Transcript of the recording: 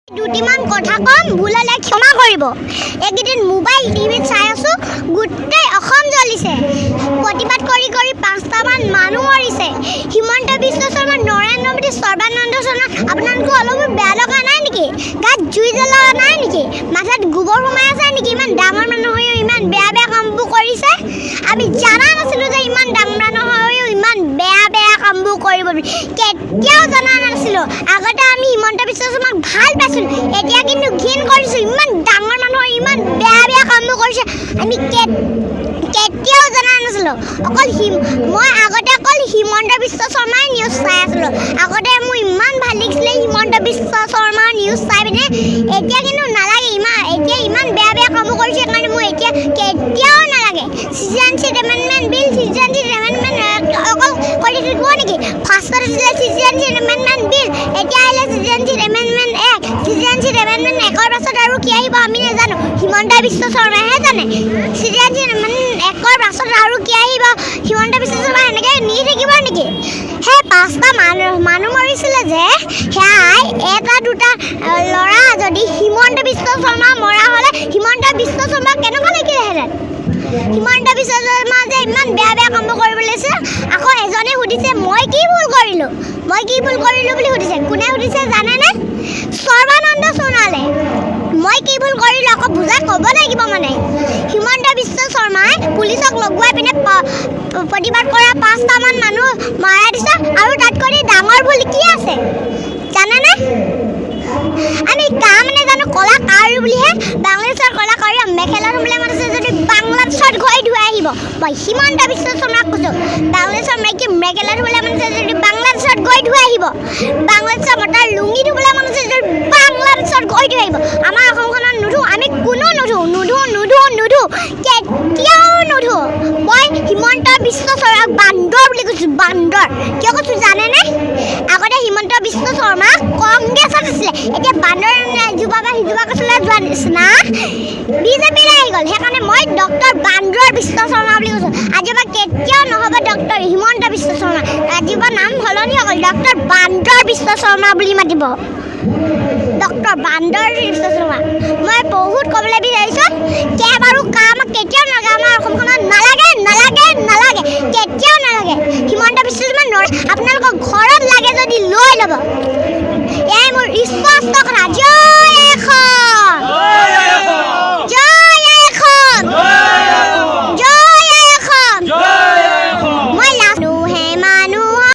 দুটিমান কথা কম ভুল হলে ক্ষমা কৰিব। একদিন মোবাইল টিভিত চাই আছো গোটেই অসম জ্বলিছে। প্ৰতিবাদ কৰি কৰি 5টামান মানুহ মৰিছে। হিমন্ত বিশ্ব শৰ্মা, নৰেন্দ্ৰ মোদী, সৰ্বানন্দ সোণোৱাল, আপোনালোকে অলপ বেয়া লগা নাই নেকি? গাত জুই জ্বলা নাই নেকি? মাথাত গোবৰ সোমাই আছে নেকি? ইমান ডাঙৰ মানুহ হৈও ইমান বেয়া বেয়া কামবোৰ কৰিছে। আমি জানা নাছিলো যে ইমান ডাঙৰ মানুহ হৈও ইমান বেয়া বেয়া কামবোৰ কৰিব বুলি। কেতিয়াও জনা নাছিলো। আগতে আমি হিমন্ত বিশ্ব শৰ্মাক ভাল পাইছিলো, এতিয়া কিন্তু ঘিণ কৰিছো। ইমান ডাঙৰ মানুহ ইমান বেয়া বেয়া কামবোৰ কৰিছে আমি কেতিয়াও জনা নাছিলো। মই আগতে অকল হিমন্ত বিশ্ব শৰ্মাৰ নিউজ চাই আছিলো। আগতে মোৰ ইমান ভাল লাগিছিলে হিমন্ত বিশ্ব শৰ্মাৰ নিউজ চাই পিনে। এতিয়া কিন্তু নালাগে। এতিয়া ইমান বেয়া বেয়া কামবোৰ কৰিছে কাৰণে মোৰ এতিয়া কেতিয়াও নালাগে। চিটিজেনশ্বিপ এমেণ্ডমেণ্ট বিল, চিটিজেনশ্বিপ এমেণ্ডমেণ্ট অকল কৰি থাকিব নেকি? ফাৰ্ষ্টত আছিলে চিটিজেনশ্বিপ এমেণ্ডমেণ্ট বিল, এতিয়া আহিলে citizenship amendment act. Citizenship amendment একৰ পাছত আৰু কি আহিব আমি নাজানো, হিমন্ত বিশ্ব শৰ্মাইহে জানে। চিটিজেনশ্বিপ এমেণ্ডমেণ্ট একৰ পাছত আৰু কি আহিব হিমন্ত বিশ্ব শৰ্মা এনেকৈ নি থাকিব নেকি? সেই 5টা মানুহ মৰিছিলে যে, সেয়াই এটা দুটা ল'ৰা। যদি হিমন্ত বিশ্ব শৰ্মা মৰা হ'লে হিমন্ত বিশ্ব শৰ্মা কেনেকুৱা লাগিলেহেঁতেন? হিমন্ত বিশ্ব শৰ্মা যে ইমান বেয়া বেয়া কামবোৰ কৰিব লৈছে। আকৌ এজনে সুধিছে মই কি ভুল কৰিলোঁ বুলি সুধিছে। কোনে সুধিছে জানেনে? সৰ্বানন্দ সোণোৱালে। মই কি ভুল কৰিলোঁ আকৌ বুজাই ক'ব লাগিব মানে। হিমন্ত বিশ্ব শৰ্মাই পুলিচক লগুৱাই পিনে প্ৰতিবাদ কৰা 5টামান মানুহ মৰাই দিছে। আৰু তাতকৈ ডাঙৰ ভুল কি আছে জানেনে? আমি কাম নাজানো, কলাকাৰ বুলিহে বাংলাদেশৰ কলাকাৰী মেখেলাত সোমালে মাতিছে। যদি বাংলাদেশত গৈ ধুই আহিব, মই হিমন্ত বিশ্ব শৰ্মাক কৈছোঁ, বাংলাদেশৰ মাইকী মেখেলাত সোমালে মাতিছে যদি বাংলাদেশত গৈ ধুই আহিব। বাংলাদেশৰ মতাৰ লুঙি ধুবলৈ মাতিছে যদি বাংলাদেশত গৈ ধুই আহিব। আমাৰ অসমখনত নুধু, আমি কোনো নুধু, কেতিয়াও নুধু। মই হিমন্ত বিশ্ব শৰ্মাক বান্দৰ বুলি কৈছোঁ, বান্দৰ। কিয় কৈছোঁ জানেনে? আগতে হিমন্ত বিশ্ব শৰ্মা কংগ্ৰেছত আছিলে, এতিয়া বান্দৰ এজোপা বা সিজোপা গছলৈ যোৱা নিচিনা বিজেপিলৈ আহি গ'ল। সেইকাৰণে মই ডক্টৰ বান্দৰ বিশ্ব শৰ্মা বুলি কৈছোঁ। আজিৰ পৰা কেতিয়াও নহ'ব ডক্টৰ হিমন্ত বিশ্ব শৰ্মা। আজিৰ পৰা নাম সলনি হৈ গ'ল, ডক্টৰ বান্দৰ বিশ্ব শৰ্মা বুলি মাতিব। ডক্টৰ বান্দৰ বিশ্ব শৰ্মা। মই বহুত ক'বলৈ বিচাৰিছোঁ, কেব আৰু কাম কেতিয়াও নালাগে আমাৰ অসমখনত। নালাগে, কেতিয়াও নালাগে। হিমন্ত বিশ্ব শৰ্মা আপোনালোকৰ ঘৰত লাগে যদি লৈ ল'ব।